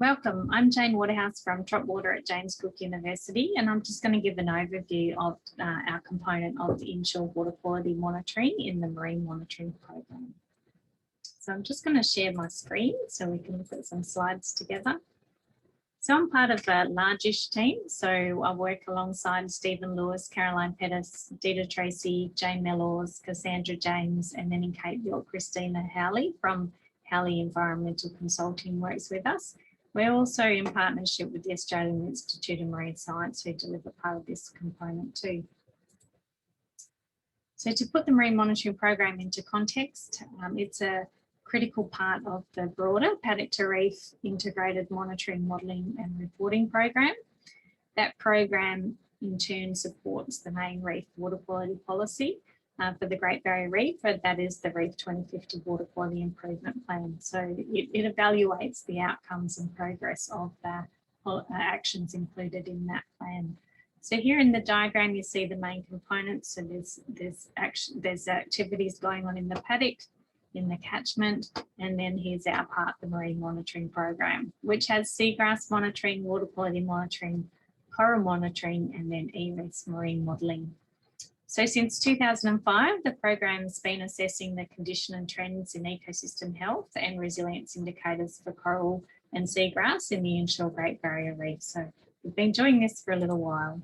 Welcome, I'm Jane Waterhouse from Tropwater at James Cook University, and I'm just going to give an overview of our component of the inshore water quality monitoring in the marine monitoring program. So I'm just going to share my screen so we can look at some slides together. So I'm part of a largish team, so I work alongside Stephen Lewis, Caroline Pettis, Dita Tracy, Jane Mellors, Cassandra James, and then in Cape York, Christina Howley from Howley Environmental Consulting works with us. We're also in partnership with the Australian Institute of Marine Science, who deliver part of this component too. So to put the marine monitoring program into context, it's a critical part of the broader Paddock to Reef integrated monitoring, modelling and reporting program. That program in turn supports the main reef water quality policy for the Great Barrier Reef, and that is the Reef 2050 Water Quality Improvement Plan. So it evaluates the outcomes and progress of the actions included in that plan. So here in the diagram, you see the main components. So there's activities going on in the paddock, in the catchment, and then here's our part, the marine monitoring program, which has seagrass monitoring, water quality monitoring, coral monitoring, and then e-reefs marine modelling. So since 2005, the program's been assessing the condition and trends in ecosystem health and resilience indicators for coral and seagrass in the inshore Great Barrier Reef. So we've been doing this for a little while.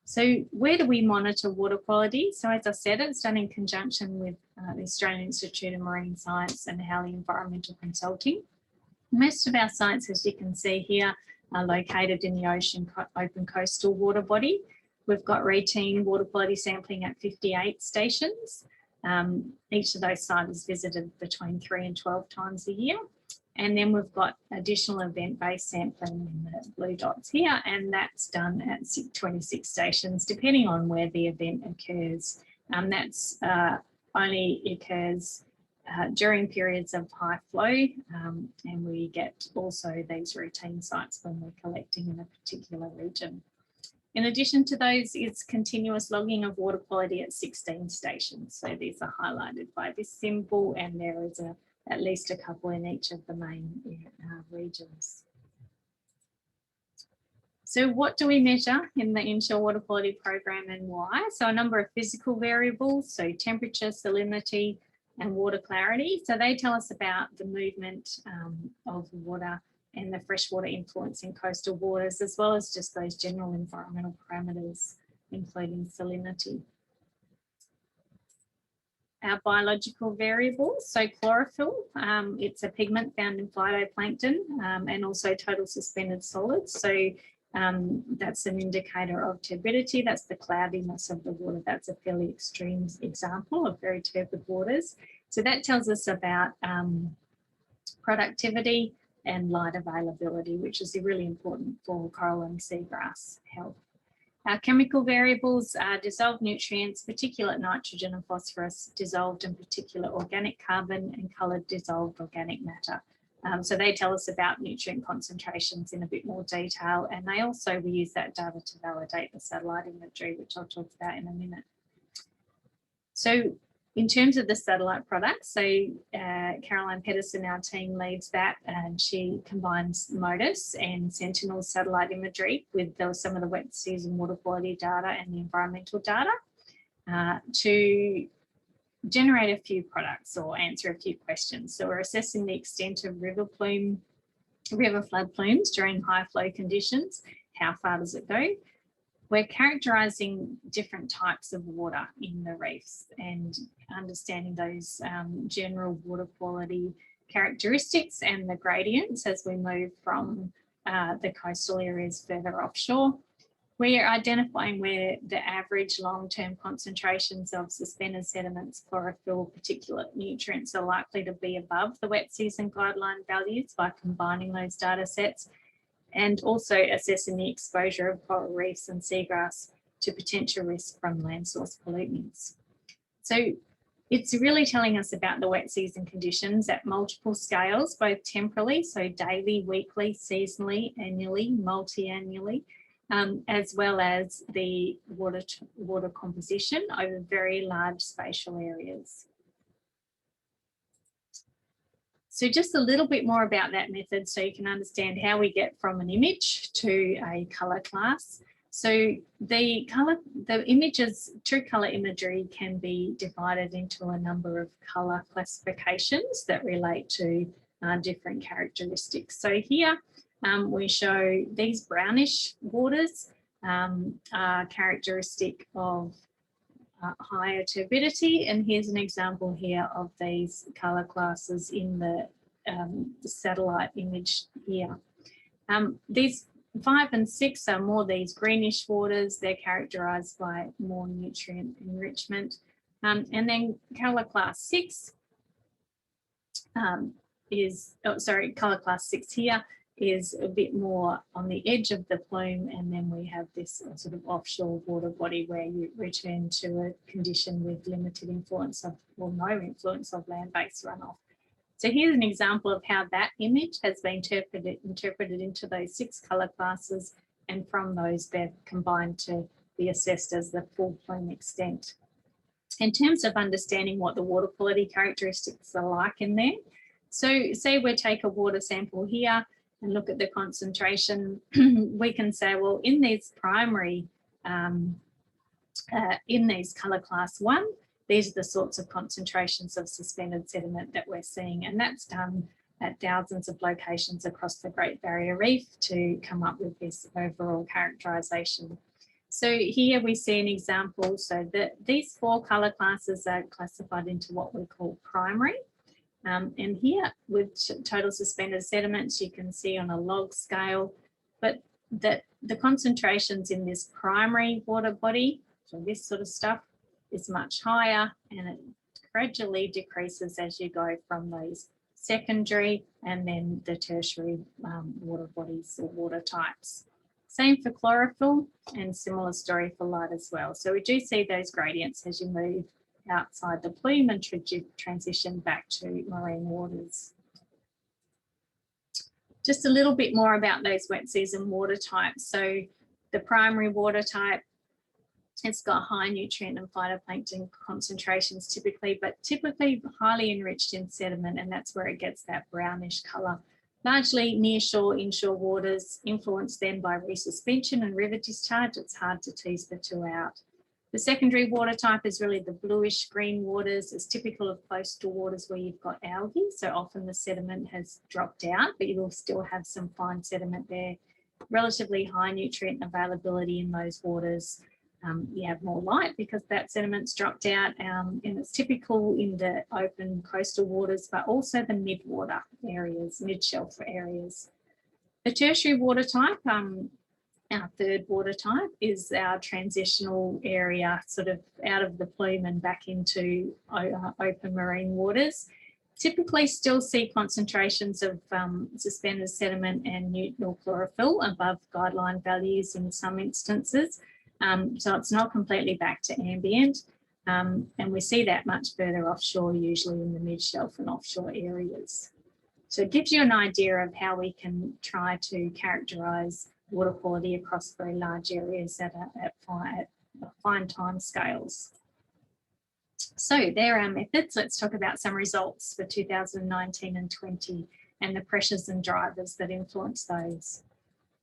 So where do we monitor water quality? So as I said, it's done in conjunction with the Australian Institute of Marine Science and Howley Environmental Consulting. Most of our sites, as you can see here, are located in the open coastal water body. We've got routine water quality sampling at 58 stations. Each of those sites is visited between 3 and 12 times a year. And then we've got additional event-based sampling in the blue dots here, and that's done at 26 stations, depending on where the event occurs. That's only occurs during periods of high flow, and we get also these routine sites when we're collecting in a particular region. In addition to those, it's continuous logging of water quality at 16 stations. So these are highlighted by this symbol, and there is at least a couple in each of the main regions. So what do we measure in the inshore water quality program and why? So a number of physical variables, so temperature, salinity, and water clarity. So they tell us about the movement of water and the freshwater influence in coastal waters, as well as just those general environmental parameters, including salinity. Our biological variables, so chlorophyll, it's a pigment found in phytoplankton, and also total suspended solids. So that's an indicator of turbidity. That's the cloudiness of the water. That's a fairly extreme example of very turbid waters. So that tells us about productivity and light availability, which is really important for coral and seagrass health. Our chemical variables are dissolved nutrients, particulate nitrogen and phosphorus, dissolved and particulate organic carbon, and coloured dissolved organic matter. So they tell us about nutrient concentrations in a bit more detail, and we use that data to validate the satellite imagery, which I'll talk about in a minute. So in terms of the satellite products, so Caroline Pettis and our team leads that, and she combines MODIS and Sentinel satellite imagery with some of the wet season water quality data and the environmental data to generate a few products or answer a few questions. So we're assessing the extent of river flood plumes during high flow conditions. How far does it go? We're characterising different types of water in the reefs and understanding those general water quality characteristics and the gradients as we move from the coastal areas further offshore. We are identifying where the average long-term concentrations of suspended sediments, chlorophyll, particulate nutrients are likely to be above the wet season guideline values by combining those data sets, and also assessing the exposure of coral reefs and seagrass to potential risk from land source pollutants. So it's really telling us about the wet season conditions at multiple scales, both temporally, so daily, weekly, seasonally, annually, multi-annually, as well as the water composition over very large spatial areas. So just a little bit more about that method so you can understand how we get from an image to a colour class. So the images, true colour imagery can be divided into a number of colour classifications that relate to different characteristics. So here we show these brownish waters are characteristic of higher turbidity, and here's an example here of these colour classes in the satellite image here. These 5 and 6 are more these greenish waters. They're characterised by more nutrient enrichment. And then colour class 6 colour class 6 here is a bit more on the edge of the plume, and then we have this sort of offshore water body where you return to a condition with limited influence of, or no influence of land-based runoff. So here's an example of how that image has been interpreted into those 6 colour classes, and from those they're combined to be assessed as the full plume extent. In terms of understanding what the water quality characteristics are like in there, so say we take a water sample here and look at the concentration, we can say, well, in these primary, in these colour class 1, these are the sorts of concentrations of suspended sediment that we're seeing, and that's done at thousands of locations across the Great Barrier Reef to come up with this overall characterisation. So here we see an example, so that these 4 colour classes are classified into what we call primary. And here with total suspended sediments, you can see on a log scale, but that the concentrations in this primary water body, so this sort of stuff, is much higher, and it gradually decreases as you go from those secondary and then the tertiary water bodies or water types. Same for chlorophyll, and similar story for light as well. So we do see those gradients as you move outside the plume and transition back to marine waters. Just a little bit more about those wet season water types. So the primary water type, it's got high nutrient and phytoplankton concentrations typically, but typically highly enriched in sediment, and that's where it gets that brownish colour. Largely nearshore, inshore waters, influenced then by resuspension and river discharge. It's hard to tease the two out. The secondary water type is really the bluish green waters. It's typical of coastal waters where you've got algae, so often the sediment has dropped out, but you will still have some fine sediment there. Relatively high nutrient availability in those waters. You have more light because that sediment's dropped out, and it's typical in the open coastal waters, but also the mid-water areas, mid-shelf areas. The tertiary water type, our third water type, is our transitional area, sort of out of the plume and back into open marine waters. Typically still see concentrations of suspended sediment and neutral chlorophyll above guideline values in some instances. So it's not completely back to ambient. And we see that much further offshore, usually in the mid-shelf and offshore areas. So it gives you an idea of how we can try to characterise water quality across very large areas at fine time scales. So there are our methods. Let's talk about some results for 2019 and 20 and the pressures and drivers that influence those.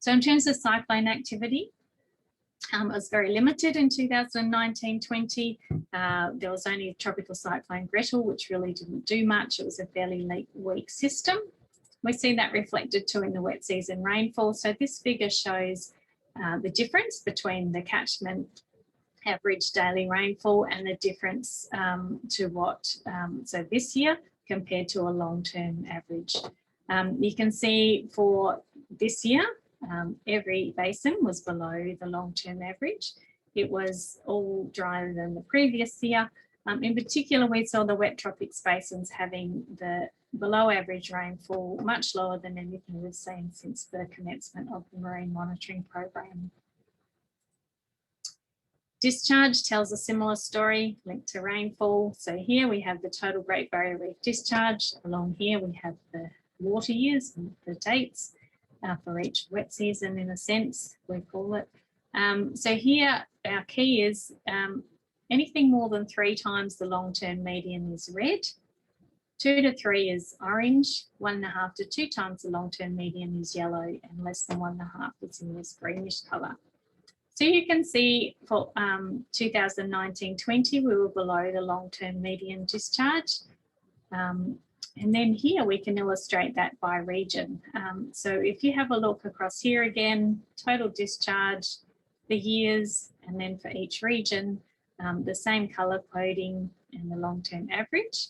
So in terms of cyclone activity, it was very limited in 2019-20. There was only tropical cyclone Gretel, which really didn't do much. It was a fairly weak system. We see that reflected too in the wet season rainfall. So this figure shows the difference between the catchment average daily rainfall and the difference to what, so this year compared to a long-term average. You can see for this year, every basin was below the long-term average. It was all drier than the previous year. In particular, we saw the wet tropics basins having the below average rainfall, much lower than anything we've seen since the commencement of the marine monitoring program. Discharge tells a similar story linked to rainfall. So here we have the total Great Barrier Reef discharge. Along here we have the water years and the dates for each wet season, in a sense, we call it. So here our key is anything more than 3 times the long-term median is red, 2 to 3 is orange, 1.5 to 2 times the long-term median is yellow, and less than 1.5 is in this greenish colour. So you can see for 2019-20, we were below the long-term median discharge. And then here we can illustrate that by region. So if you have a look across here again, total discharge, the years, and then for each region, the same colour coding and the long-term average,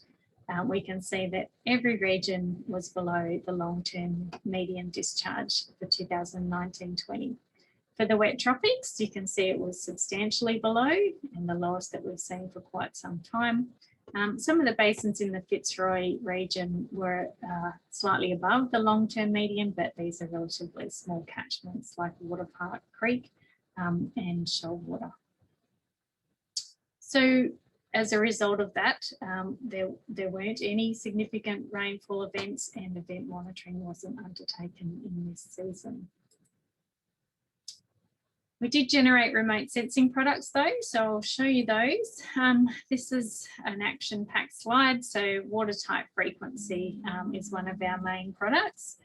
we can see that every region was below the long-term median discharge for 2019-20. For the wet tropics, you can see it was substantially below and the lowest that we've seen for quite some time. Some of the basins in the Fitzroy region were slightly above the long-term median, but these are relatively small catchments like Waterpark Creek and Shoalwater. So as a result of that, there weren't any significant rainfall events and event monitoring wasn't undertaken in this season. We did generate remote sensing products though, so I'll show you those. This is an action-packed slide. So water type frequency is one of our main products.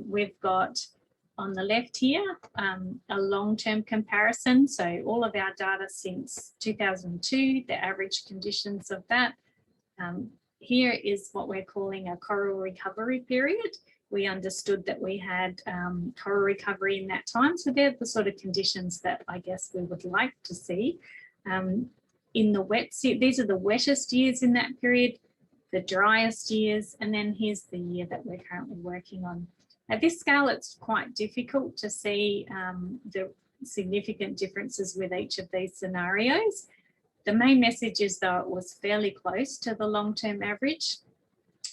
We've got on the left here a long-term comparison. So all of our data since 2002, the average conditions of that. Here is what we're calling a coral recovery period. We understood that we had coral recovery in that time. So they're the sort of conditions that I guess we would like to see. In the wet, these are the wettest years in that period, the driest years, and then here's the year that we're currently working on. At this scale, it's quite difficult to see the significant differences with each of these scenarios. The main message is though it was fairly close to the long-term average.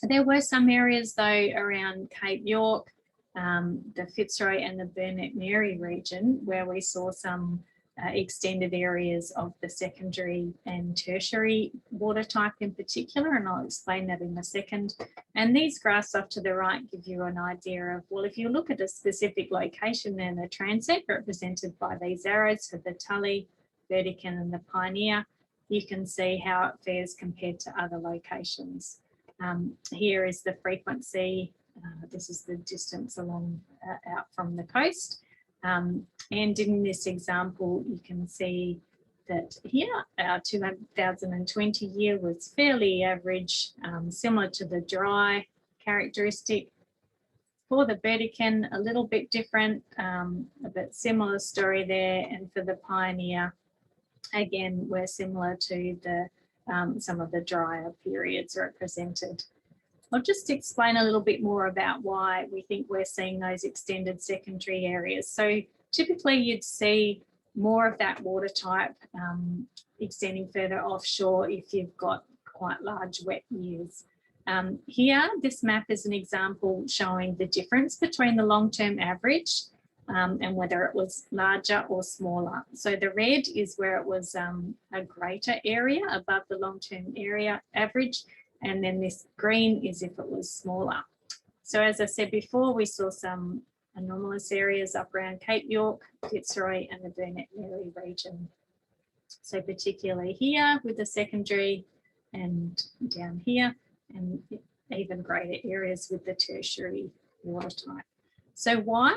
There were some areas though around Cape York, the Fitzroy and the Burnett Mary region where we saw some extended areas of the secondary and tertiary water type in particular, and I'll explain that in a second. And these graphs off to the right give you an idea of, well, if you look at a specific location, then the transect represented by these arrows for the Tully, Burdekin and the Pioneer, you can see how it fares compared to other locations. Here is the frequency. This is the distance along out from the coast. And in this example, you can see that here our 2020 year was fairly average, similar to the dry characteristic. For the Burdekin, a little bit different, but similar story there. And for the Pioneer, again, we're similar to the some of the drier periods represented. I'll just explain a little bit more about why we think we're seeing those extended secondary areas. So typically you'd see more of that water type extending further offshore if you've got quite large wet years. Here, this map is an example showing the difference between the long-term average and whether it was larger or smaller. So the red is where it was a greater area above the long-term area average, and then this green is if it was smaller. So as I said before, we saw some anomalous areas up around Cape York, Fitzroy and the Burnett Mary region. So particularly here with the secondary and down here, and even greater areas with the tertiary water type. So why?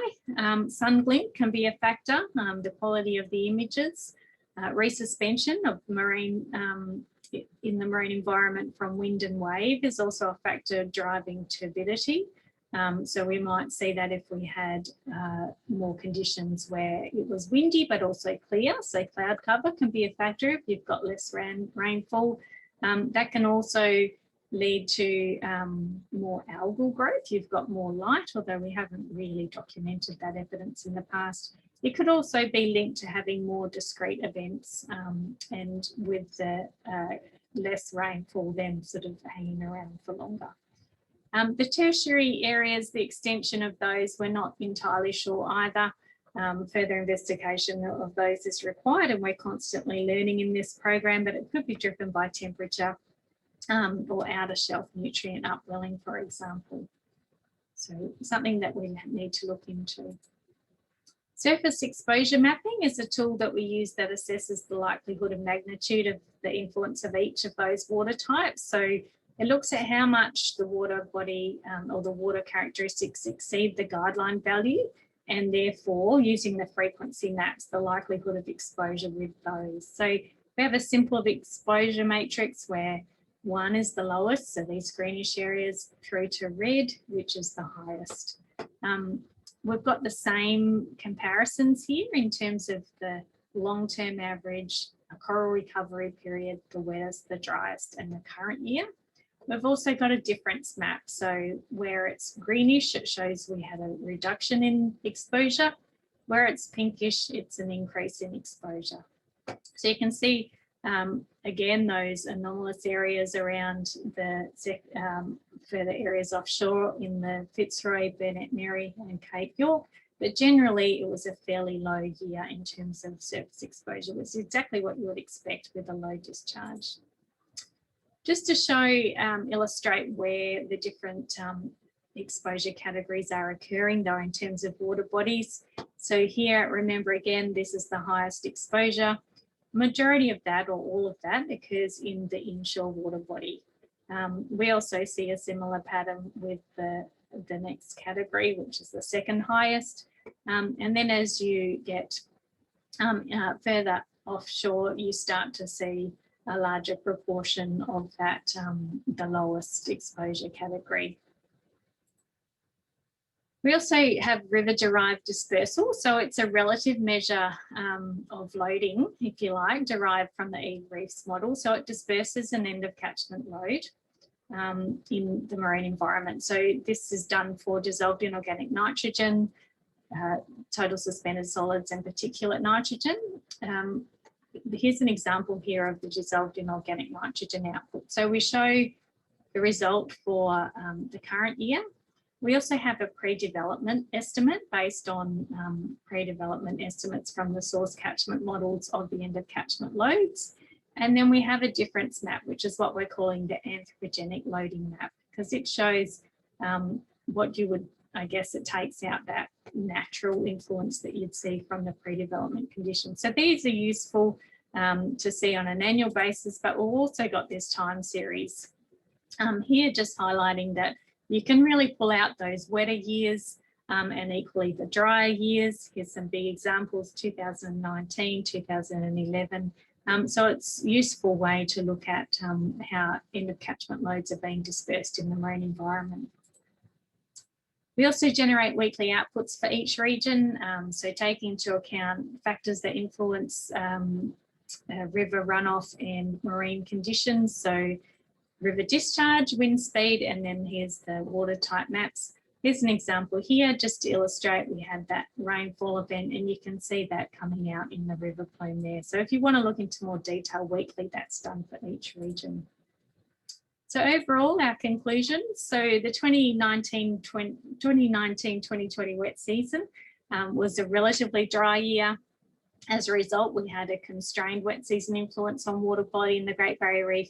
Sun glint can be a factor, the quality of the images, resuspension of marine in the marine environment from wind and wave is also a factor driving turbidity. So we might see that if we had more conditions where it was windy but also clear, so cloud cover can be a factor if you've got less rainfall. That can also lead to more algal growth. You've got more light, although we haven't really documented that evidence in the past. It could also be linked to having more discrete events and with the less rainfall then sort of hanging around for longer. The tertiary areas, the extension of those, we're not entirely sure either. Further investigation of those is required, and we're constantly learning in this program, but it could be driven by temperature or outer shelf nutrient upwelling, for example. So something that we need to look into. Surface exposure mapping is a tool that we use that assesses the likelihood and magnitude of the influence of each of those water types. So It looks at how much the water body or the water characteristics exceed the guideline value, and therefore using the frequency maps, the likelihood of exposure with those. So we have a simple exposure matrix where 1 is the lowest, so these greenish areas, through to red, which is the highest. We've got the same comparisons here in terms of the long-term average, a coral recovery period, the wettest, the driest, and the current year. We've also got a difference map. So where it's greenish, it shows we had a reduction in exposure. Where it's pinkish, it's an increase in exposure. So you can see, again, those anomalous areas around the further areas offshore in the Fitzroy, Burnett Mary and Cape York. But generally, it was a fairly low year in terms of surface exposure, which is exactly what you would expect with a low discharge. Just to show, illustrate where the different exposure categories are occurring though in terms of water bodies. So here, remember again, this is the highest exposure. Majority of that, or all of that, occurs in the inshore water body. We also see a similar pattern with the next category, which is the second highest. And then as you get further offshore, you start to see a larger proportion of that, the lowest exposure category. We also have river-derived dispersal. So it's a relative measure of loading, if you like, derived from the Eve Reefs model. So it disperses an end of catchment load in the marine environment. So this is done for dissolved inorganic nitrogen, total suspended solids and particulate nitrogen. Here's an example here of the dissolved inorganic nitrogen output. So we show the result for the current year. We also have a pre-development estimate based on pre-development estimates from the source catchment models of the end of catchment loads. And then we have a difference map, which is what we're calling the anthropogenic loading map, because it shows what you would, I guess it takes out that natural influence that you'd see from the pre-development conditions. So these are useful to see on an annual basis, but we've also got this time series here just highlighting that you can really pull out those wetter years and equally the drier years. Here's some big examples, 2019, 2011. So it's a useful way to look at how end of catchment loads are being dispersed in the marine environment. We also generate weekly outputs for each region, so taking into account factors that influence river runoff and marine conditions. So river discharge, wind speed, and then here's the water type maps. Here's an example here just to illustrate we had that rainfall event, and you can see that coming out in the river plume there. So if you want to look into more detail weekly, that's done for each region. So overall, our conclusions. So the 2019-2020 wet season was a relatively dry year. As a result, we had a constrained wet season influence on water body in the Great Barrier Reef,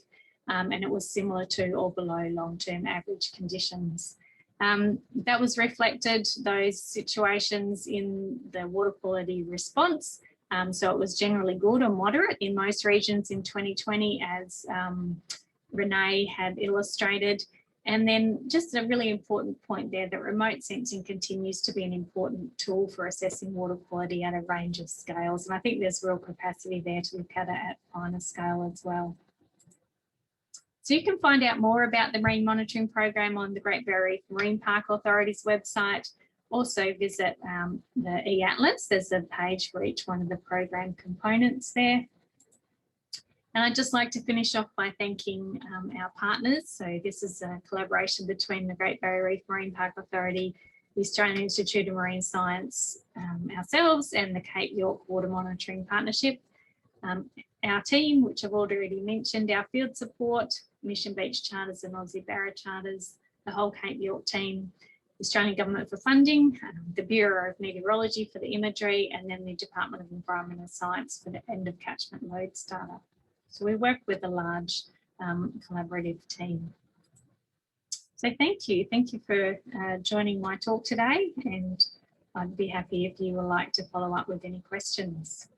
and it was similar to or below long-term average conditions. That was reflected, those situations, in the water quality response. So it was generally good or moderate in most regions in 2020, as Renee had illustrated. And then just a really important point there, that remote sensing continues to be an important tool for assessing water quality at a range of scales. And I think there's real capacity there to look at it at finer scale as well. So you can find out more about the Marine Monitoring Program on the Great Barrier Reef Marine Park Authority's website. Also visit the e-Atlas. There's a page for each one of the program components there. And I'd just like to finish off by thanking our partners. So this is a collaboration between the Great Barrier Reef Marine Park Authority, the Australian Institute of Marine Science, ourselves, and the Cape York Water Monitoring Partnership. Our team, which I've already mentioned, our field support, Mission Beach Charters and Aussie Barra Charters, the whole Cape York team, the Australian Government for funding, the Bureau of Meteorology for the imagery, and then the Department of Environmental Science for the end of catchment loads data. So we work with a large collaborative team. So thank you. Thank you for joining my talk today, and I'd be happy if you would like to follow up with any questions.